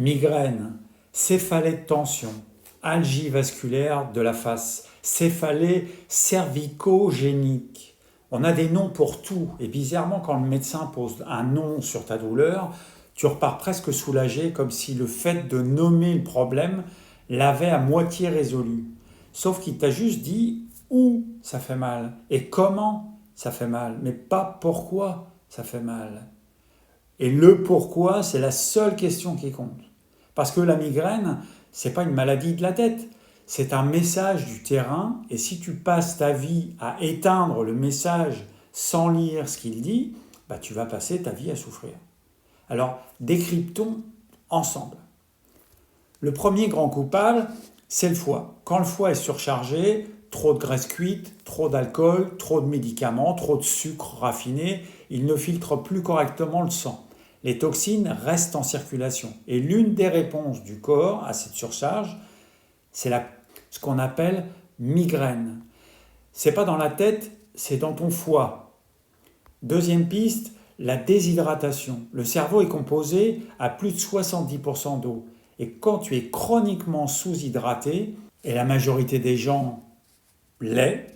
Migraine, céphalée de tension, algie vasculaire de la face, céphalée cervicogénique. On a des noms pour tout. Et bizarrement, quand le médecin pose un nom sur ta douleur, tu repars presque soulagé, comme si le fait de nommer le problème l'avait à moitié résolu. Sauf qu'il t'a juste dit où ça fait mal et comment ça fait mal, mais pas pourquoi ça fait mal. Et le pourquoi, c'est la seule question qui compte. Parce que la migraine, c'est pas une maladie de la tête, c'est un message du terrain, et si tu passes ta vie à éteindre le message sans lire ce qu'il dit, bah tu vas passer ta vie à souffrir. Alors, décryptons ensemble. Le premier grand coupable, c'est le foie. Quand le foie est surchargé, trop de graisse cuite, trop d'alcool, trop de médicaments, trop de sucre raffiné, il ne filtre plus correctement le sang. Les toxines restent en circulation. Et l'une des réponses du corps à cette surcharge, c'est ce qu'on appelle migraine. C'est pas dans la tête, c'est dans ton foie. Deuxième piste, la déshydratation. Le cerveau est composé à plus de 70% d'eau. Et quand tu es chroniquement sous-hydraté, et la majorité des gens l'est,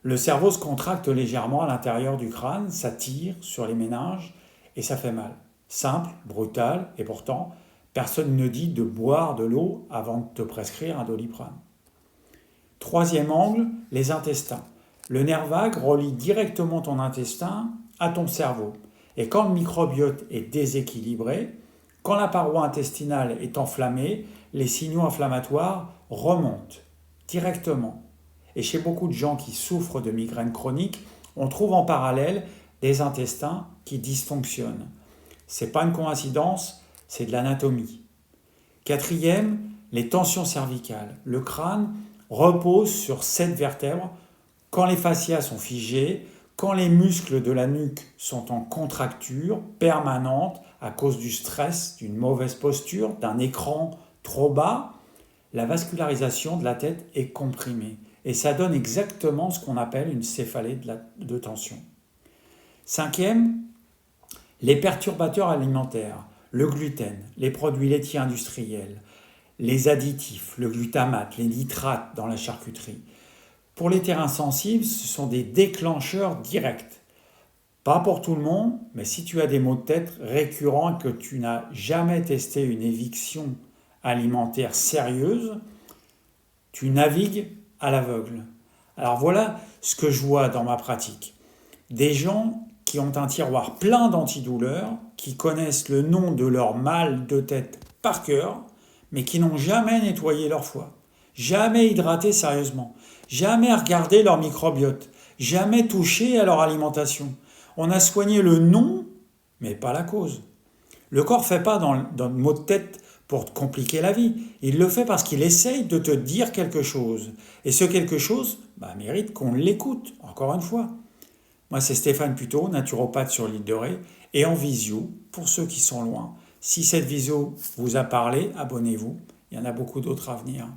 le cerveau se contracte légèrement à l'intérieur du crâne, ça tire sur les méninges et ça fait mal. Simple, brutal, et pourtant, personne ne dit de boire de l'eau avant de te prescrire un Doliprane. Troisième angle, les intestins. Le nerf vague relie directement ton intestin à ton cerveau. Et quand le microbiote est déséquilibré, quand la paroi intestinale est enflammée, les signaux inflammatoires remontent directement. Et chez beaucoup de gens qui souffrent de migraines chroniques, on trouve en parallèle des intestins qui dysfonctionnent. Ce n'est pas une coïncidence, c'est de l'anatomie. Quatrième, les tensions cervicales. Le crâne repose sur 7 vertèbres. Quand les fascias sont figés, quand les muscles de la nuque sont en contracture permanente à cause du stress, d'une mauvaise posture, d'un écran trop bas, la vascularisation de la tête est comprimée. Et ça donne exactement ce qu'on appelle une céphalée de tension. Cinquième, les perturbateurs alimentaires, le gluten, les produits laitiers industriels, les additifs, le glutamate, les nitrates dans la charcuterie. Pour les terrains sensibles, ce sont des déclencheurs directs. Pas pour tout le monde, mais si tu as des maux de tête récurrents et que tu n'as jamais testé une éviction alimentaire sérieuse, tu navigues à l'aveugle. Alors voilà ce que je vois dans ma pratique. Des gens qui ont un tiroir plein d'antidouleurs, qui connaissent le nom de leur mal de tête par cœur, mais qui n'ont jamais nettoyé leur foie, jamais hydraté sérieusement, jamais regardé leur microbiote, jamais touché à leur alimentation. On a soigné le nom, mais pas la cause. Le corps ne fait pas dans le mot de tête pour te compliquer la vie. Il le fait parce qu'il essaye de te dire quelque chose. Et ce quelque chose mérite qu'on l'écoute, encore une fois. Moi, c'est Stéphane Puteau, naturopathe sur l'île de Ré, et en visio, pour ceux qui sont loin. Si cette visio vous a parlé, abonnez-vous. Il y en a beaucoup d'autres à venir.